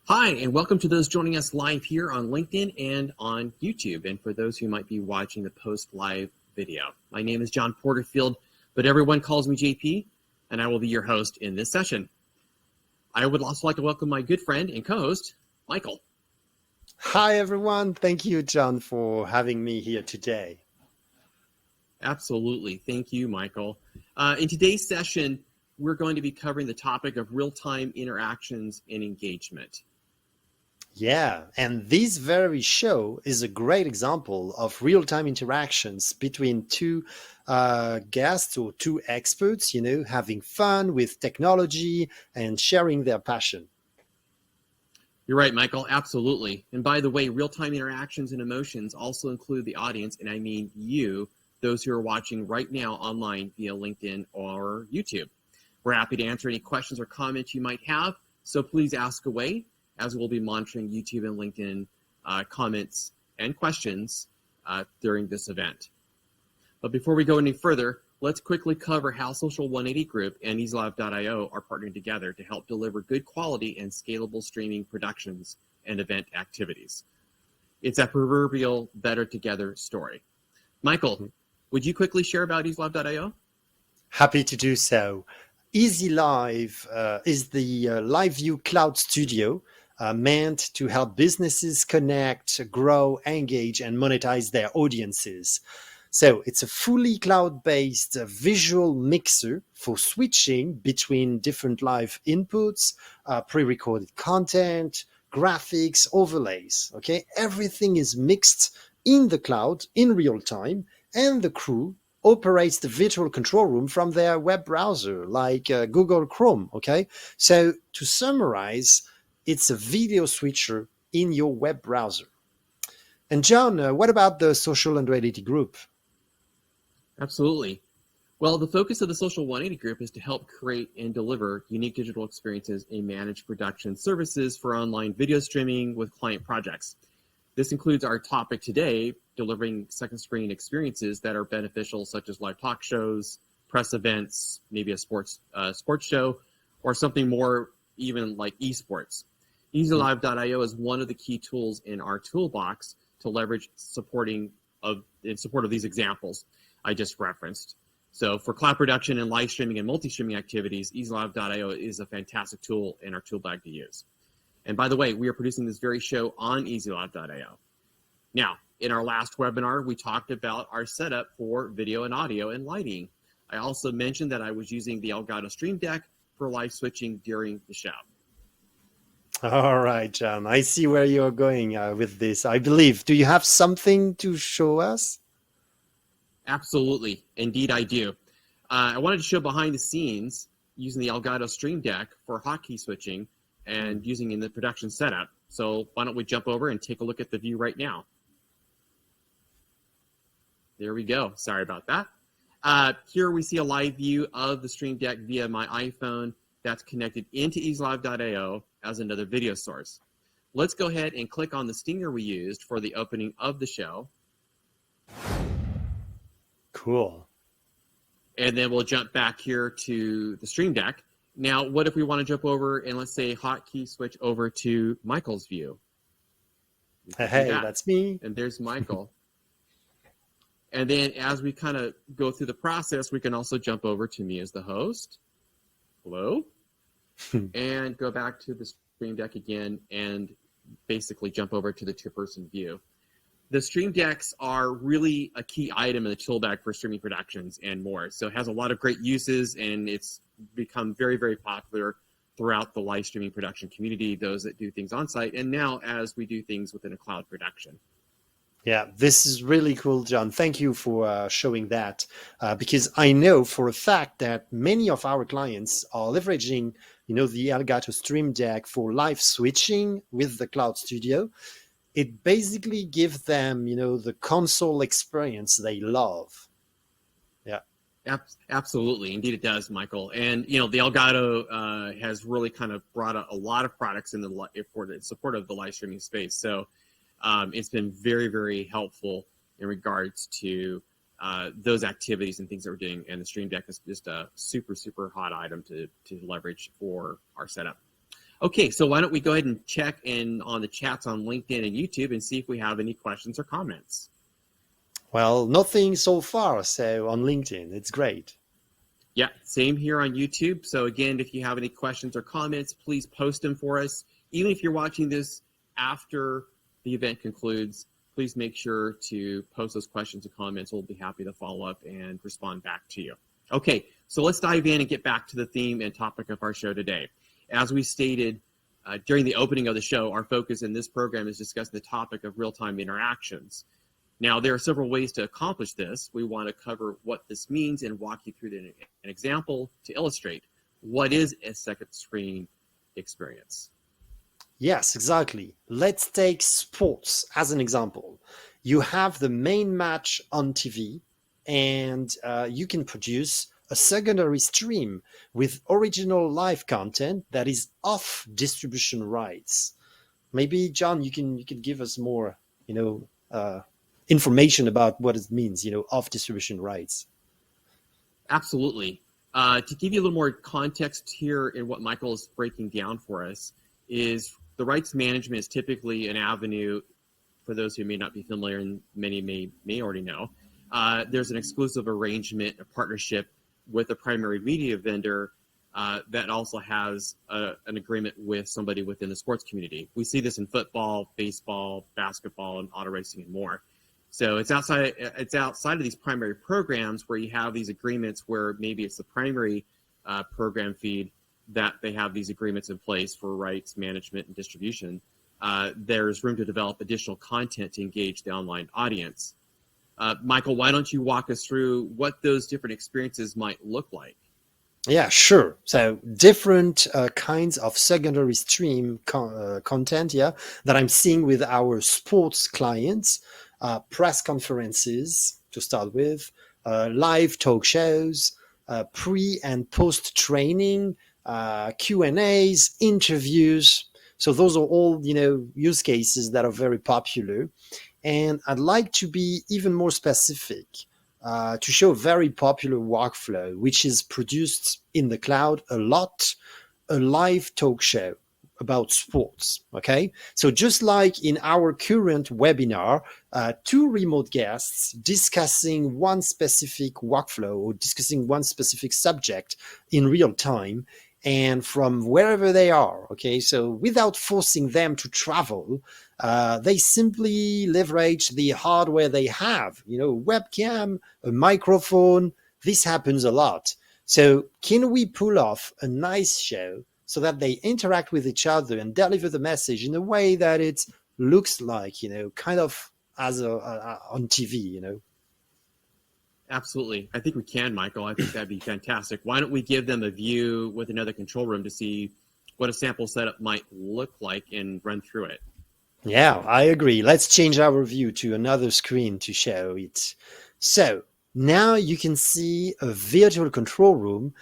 Hi, and welcome to those joining us live here on LinkedIn and on YouTube, and for those who might be watching the post-live video. My name is John Porterfield, but everyone calls me JP, and I will be your host in this session. I would also like to welcome my good friend and co-host, Michael. Hi, everyone. Thank you, John, for having me here today. Absolutely. Thank you, Michael. In today's session, we're going to be covering the topic of real-time interactions and engagement. Yeah, and this very show is a great example of real-time interactions between two guests or two experts, having fun with technology and sharing their passion. You're right, Michael. Absolutely. And by the way, real-time interactions and emotions also include the audience, and I mean you, those who are watching right now online via LinkedIn or YouTube. We're happy to answer any questions or comments you might have, so please ask away, as we'll be monitoring YouTube and LinkedIn comments and questions during this event. But before we go any further, let's quickly cover how Social 180 Group and EasyLive.io are partnering together to help deliver good quality and scalable streaming productions and event activities. It's a proverbial better together story. Michael, would you quickly share about EasyLive.io? Happy to do so. Easy Live is the live view cloud studio meant to help businesses connect, grow, engage, and monetize their audiences. So it's a fully cloud-based visual mixer for switching between different live inputs, pre-recorded content, graphics, overlays. Okay, everything is mixed in the cloud in real time, and the crew operates the virtual control room from their web browser, like Google Chrome. Okay, so to summarize, it's a video switcher in your web browser. And John, what about the Social 180 Group? Absolutely. Well, the focus of the Social 180 Group is to help create and deliver unique digital experiences and manage production services for online video streaming with client projects. This includes our topic today, delivering second screen experiences that are beneficial, such as live talk shows, press events, maybe a sports show, or something more even like esports. EasyLive.io is one of the key tools in our toolbox to leverage in support of these examples I just referenced. So for cloud production and live streaming and multi-streaming activities, EasyLive.io is a fantastic tool in our tool bag to use. And by the way, we are producing this very show on EasyLive.io. Now, in our last webinar, we talked about our setup for video and audio and lighting. I also mentioned that I was using the Elgato Stream Deck for live switching during the show. All right, John, I see where you're going with this, I believe. Do you have something to show us? Absolutely. Indeed, I do. I wanted to show behind the scenes using the Elgato Stream Deck for hotkey switching and using in the production setup. So why don't we jump over and take a look at the view right now. There we go. Sorry about that. Here we see a live view of the Stream Deck via my iPhone that's connected into EasyLive.io as another video source. Let's go ahead and click on the stinger we used for the opening of the show. Cool. And then we'll jump back here to the Stream Deck. Now, what if we want to jump over and let's say hotkey switch over to Michael's view? Hey, that's me. And there's Michael. And then as we kind of go through the process, we can also jump over to me as the host. Hello. And go back to the Stream Deck again and basically jump over to the two-person view. The Stream Decks are really a key item in the tool bag for streaming productions and more. So it has a lot of great uses, and it's become very, very popular throughout the live streaming production community, those that do things on site, and now as we do things within a cloud production. Yeah, this is really cool, John. Thank you for showing that, because I know for a fact that many of our clients are leveraging, the Elgato Stream Deck for live switching with the Cloud Studio. It basically gives them, the console experience they love. Yeah. Absolutely. Indeed it does, Michael. And, the Elgato has really kind of brought a lot of products in support of the live streaming space. So it's been very, very helpful in regards to those activities and things that we're doing. And the Stream Deck is just a super, super hot item to leverage for our setup. Okay, so why don't we go ahead and check in on the chats on LinkedIn and YouTube and see if we have any questions or comments. Well, nothing so far. So on LinkedIn, it's great. Yeah, same here on YouTube. So again, if you have any questions or comments, please post them for us. Even if you're watching this after the event concludes, please make sure to post those questions and comments. We'll be happy to follow up and respond back to you. Okay, so let's dive in and get back to the theme and topic of our show today. As we stated during the opening of the show, our focus in this program is discussing the topic of real-time interactions. Now, there are several ways to accomplish this. We want to cover what this means and walk you through an example to illustrate what is a second screen experience. Yes, exactly. Let's take sports as an example. You have the main match on TV, and you can produce a secondary stream with original live content that is off distribution rights. Maybe John, you can give us more, information about what it means, off distribution rights. Absolutely. To give you a little more context here in what Michael is breaking down for us is the rights management is typically an avenue, for those who may not be familiar and many may already know. There's an exclusive arrangement, a partnership with a primary media vendor that also has an agreement with somebody within the sports community. We see this in football, baseball, basketball, and auto racing and more. So it's outside of these primary programs where you have these agreements where maybe it's the primary program feed that they have these agreements in place for rights management and distribution. There's room to develop additional content to engage the online audience. Michael, why don't you walk us through what those different experiences might look like? Yeah, sure. So different kinds of secondary stream content, that I'm seeing with our sports clients, press conferences to start with, live talk shows, pre and post training, Q&As, interviews. So those are all, use cases that are very popular. And I'd like to be even more specific. To show a very popular workflow, which is produced in the cloud a lot, a live talk show about sports. Okay, so just like in our current webinar, two remote guests discussing one specific workflow or discussing one specific subject in real time and from wherever they are. Okay, so without forcing them to travel, they simply leverage the hardware they have, webcam, a microphone. This happens a lot. So can we pull off a nice show so that they interact with each other and deliver the message in a way that it looks like, kind of as on TV, Absolutely. I think we can, Michael. I think that'd be fantastic. Why don't we give them a view with another control room to see what a sample setup might look like and run through it? Yeah, I agree. Let's change our view to another screen to show it. So now you can see a virtual control room,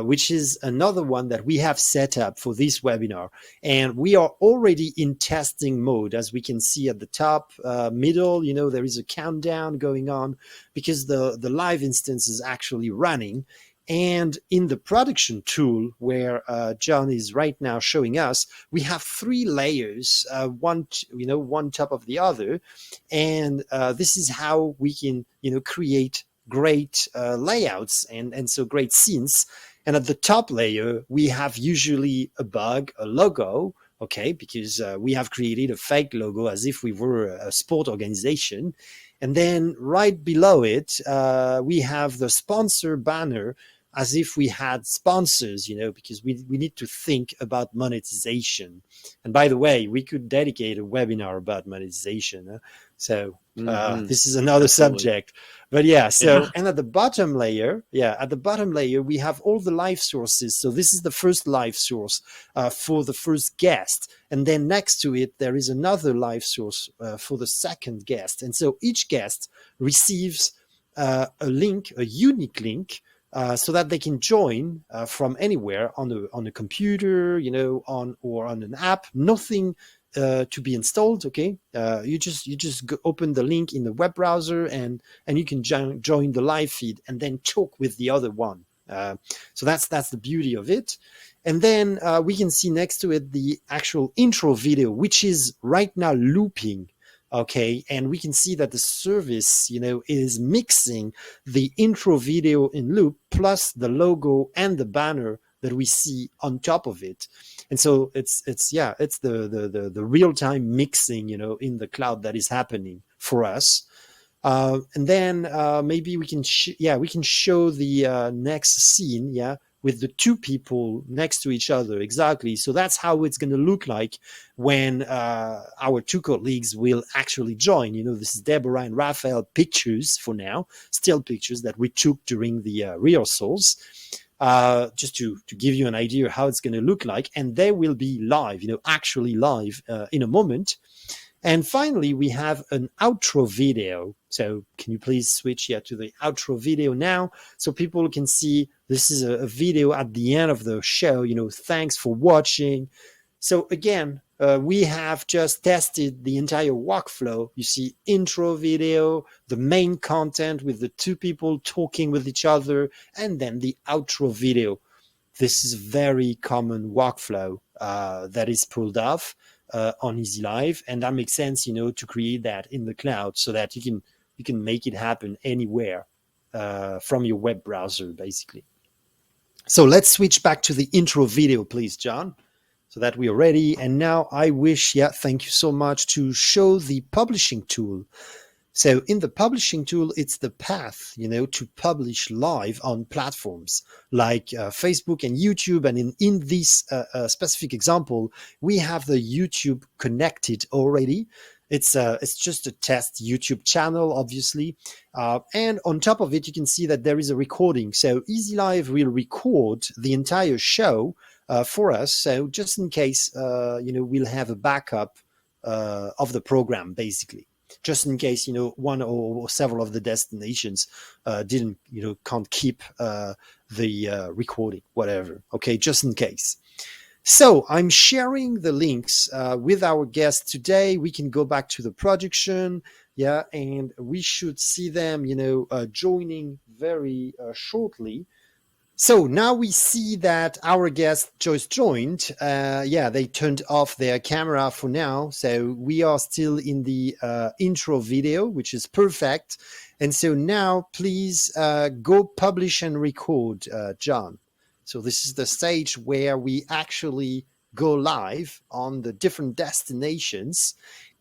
which is another one that we have set up for this webinar. And we are already in testing mode, as we can see at the top, middle, there is a countdown going on because the live instance is actually running. And in the production tool where John is right now showing us, we have three layers, one top of the other. And this is how we can, create great layouts and so great scenes. And at the top layer, we have usually a bug, a logo, okay, because we have created a fake logo as if we were a sport organization. And then right below it, we have the sponsor banner as if we had sponsors, because we need to think about monetization. And by the way, we could dedicate a webinar about monetization. So this is another subject. But and at the bottom layer, we have all the live sources. So this is the first live source for the first guest. And then next to it, there is another live source for the second guest. And so each guest receives a link, a unique link, so that they can join from anywhere on a computer, on an app. Nothing to be installed. Okay, you just open the link in the web browser and you can join the live feed and then talk with the other one. So that's the beauty of it. And then we can see next to it the actual intro video, which is right now looping. Okay, and we can see that the service, is mixing the intro video in loop plus the logo and the banner that we see on top of it. And so it's the real time mixing, in the cloud that is happening for us. And then maybe we can show the next scene, with the two people next to each other. Exactly. So that's how it's going to look like when our two colleagues will actually join. This is Deborah and Raphael pictures for now, still pictures that we took during the rehearsals, just to give you an idea of how it's going to look like. And they will be live, actually live in a moment. And finally, we have an outro video. So can you please switch to the outro video now, so people can see this is a video at the end of the show. Thanks for watching. So again, we have just tested the entire workflow. You see intro video, the main content with the two people talking with each other, and then the outro video. This is very common workflow that is pulled off on Easy Live, and that makes sense, to create that in the cloud so that you can make it happen anywhere from your web browser, basically. So let's switch back to the intro video, please, John, so that we are ready. And now I wish, thank you so much, to show the publishing tool. So in the publishing tool, it's the path, to publish live on platforms like Facebook and YouTube. And in this specific example, we have the YouTube connected already. It's just a test YouTube channel, obviously. And on top of it, you can see that there is a recording. So Easy Live will record the entire show for us. So just in case, we'll have a backup of the program, basically. Just in case, one or several of the destinations can't keep the recording, whatever. Okay, just in case. So I'm sharing the links with our guests today. We can go back to the production, and we should see them, joining very shortly. So now we see that our guest just joined. They turned off their camera for now. So we are still in the intro video, which is perfect. And so now please go publish and record, John. So this is the stage where we actually go live on the different destinations.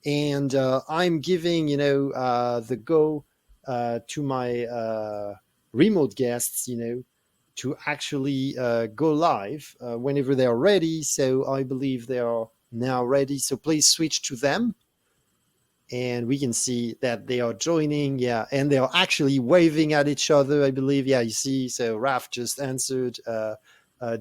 And I'm giving, the go to my remote guests, to actually go live whenever they are ready. So I believe they are now ready. So please switch to them. And we can see that they are joining. And they are actually waving at each other, I believe. You see. So Raf just answered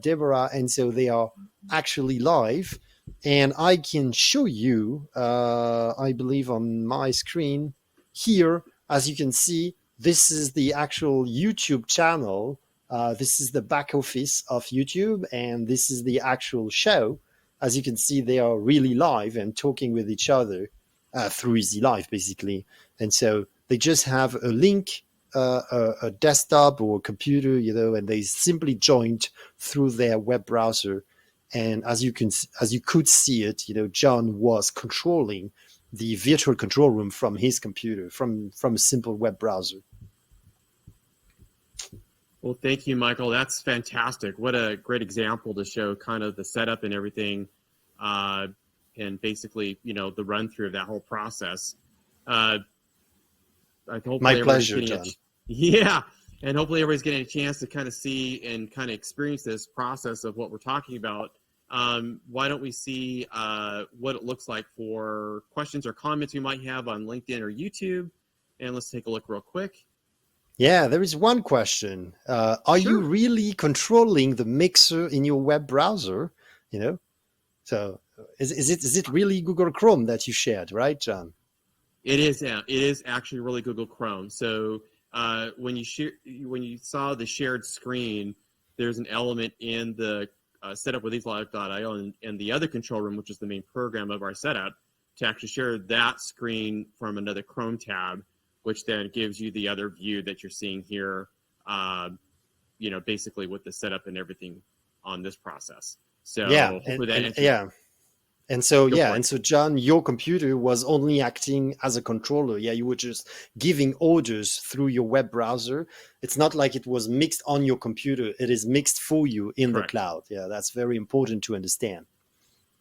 Deborah. And so they are actually live. And I can show you, I believe, on my screen here, as you can see, this is the actual YouTube channel. This is the back office of YouTube, and this is the actual show. As you can see, they are really live and talking with each other through Easy Live, basically. And so they just have a link, a desktop or a computer, and they simply joined through their web browser. And as you could see it, John was controlling the virtual control room from his computer, from a simple web browser. Well, thank you, Michael. That's fantastic. What a great example to show kind of the setup and everything, and basically, the run through of that whole process. My pleasure, John. And hopefully everybody's getting a chance to kind of see and kind of experience this process of what we're talking about. Why don't we see what it looks like for questions or comments we might have on LinkedIn or YouTube? And let's take a look real quick. Yeah, there is one question. Are you really controlling the mixer in your web browser? So is it really Google Chrome that you shared, right, John? It is. Yeah, it is actually really Google Chrome. So when you saw the shared screen, there's an element in the setup with easylive.io and the other control room, which is the main program of our setup, to actually share that screen from another Chrome tab, which then gives you the other view that you're seeing here, basically with the setup and everything on this process. So Yeah, hopefully that answers. yeah. And so, Go yeah, for it. and so, John, your computer was only acting as a controller. Yeah, you were just giving orders through your web browser. It's not like it was mixed on your computer. It is mixed for you in the Correct. cloud. Yeah, that's very important to understand.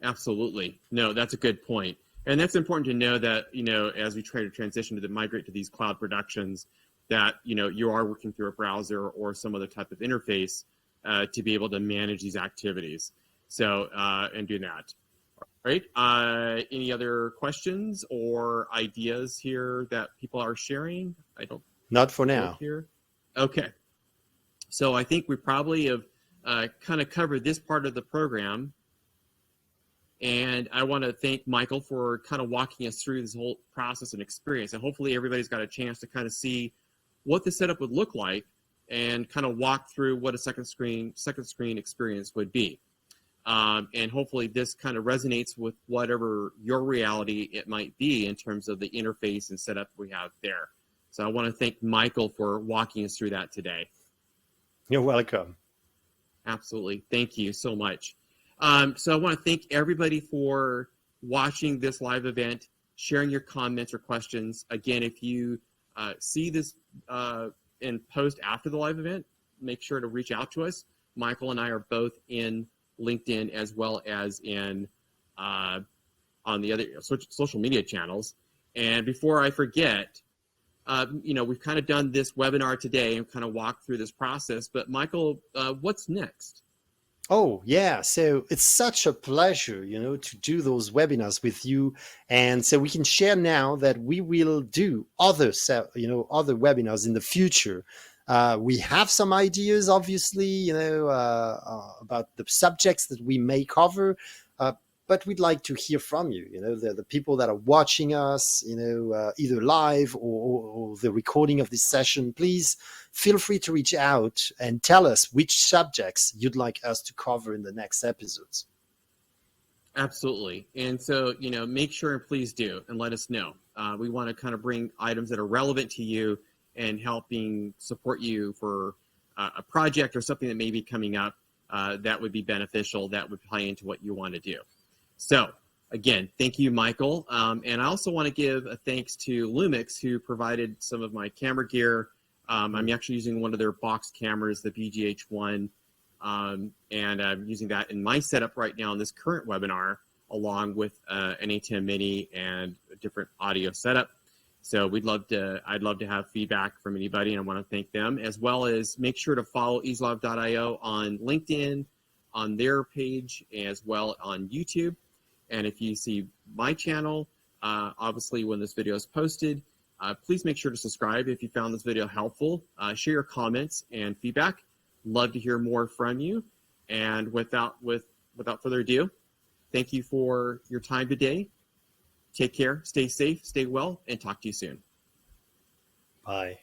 Absolutely. No, that's a good point. And that's important to know that, as we try to transition to migrate to these cloud productions, that, you are working through a browser or some other type of interface to be able to manage these activities. So, and do that. Right. Any other questions or ideas here that people are sharing? I don't Not for look now. here. Okay. So I think we probably have kind of covered this part of the program. And I want to thank Michael for kind of walking us through this whole process and experience. And hopefully everybody's got a chance to kind of see what the setup would look like and kind of walk through what a second screen experience would be. And hopefully this kind of resonates with whatever your reality it might be in terms of the interface and setup we have there. So I want to thank Michael for walking us through that today. You're welcome. Absolutely. Thank you so much. So I want to thank everybody for watching this live event, sharing your comments or questions. Again, if you see this and post after the live event, make sure to reach out to us. Michael and I are both in LinkedIn as well as in on the other social media channels. And before I forget, we've kind of done this webinar today and kind of walked through this process. But Michael, what's next? Oh, yeah. So it's such a pleasure, to do those webinars with you. And so we can share now that we will do other webinars in the future. We have some ideas, obviously, about the subjects that we may cover. But we'd like to hear from you, the people that are watching us, either live or the recording of this session. Please feel free to reach out and tell us which subjects you'd like us to cover in the next episodes. Absolutely. And so, make sure and please do and let us know. We want to kind of bring items that are relevant to you and helping support you for a project or something that may be coming up that would be beneficial, that would play into what you want to do. So again, thank you, Michael. And I also want to give a thanks to Lumix, who provided some of my camera gear. I'm actually using one of their box cameras, the BGH1, and I'm using that in my setup right now in this current webinar, along with an ATEM Mini and a different audio setup. So I'd love to have feedback from anybody, and I want to thank them, as well as make sure to follow easelove.io on LinkedIn, on their page, as well on YouTube. And if you see my channel, obviously when this video is posted, please make sure to subscribe if you found this video helpful. Share your comments and feedback. Love to hear more from you. And without further ado, thank you for your time today. Take care, stay safe, stay well, and talk to you soon. Bye.